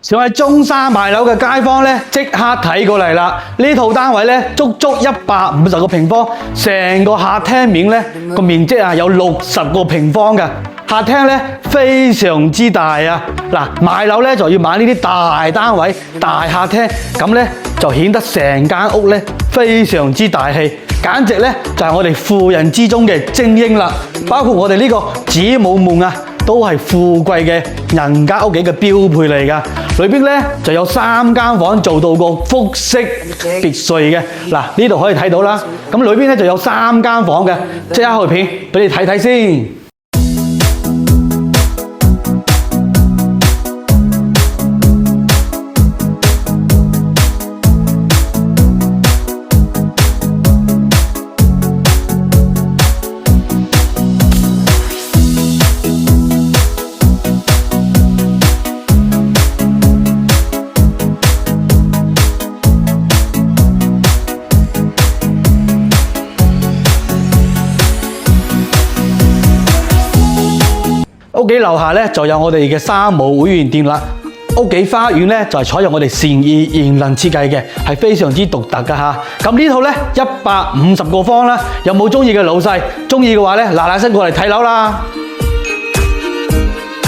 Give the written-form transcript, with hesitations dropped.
想喺中山買樓嘅街坊咧，即刻睇過嚟啦！呢套單位咧，足足150個平方，成個客廳面咧個面積啊有60個平方嘅客廳咧，非常之大啊！嗱，買樓咧就要買呢啲大單位、大客廳，咁咧就顯得成間屋咧非常之大氣，簡直咧就係我哋富人之中嘅精英啦！包括我哋呢個子母門啊，都係富貴嘅人家屋企嘅標配嚟㗎。裏邊咧就有3間房做到個複式別墅嘅，嗱呢度可以睇到啦。咁裏邊咧就有3間房嘅，即刻開片俾你睇睇先。屋企樓下咧就有我哋嘅3無會員店啦。屋企花園咧就係採用我哋善意賢能設計嘅，係非常之獨特㗎嚇。咁呢套咧150個方啦，有冇中意嘅老細？中意嘅話咧，嗱嗱聲過嚟睇樓啦！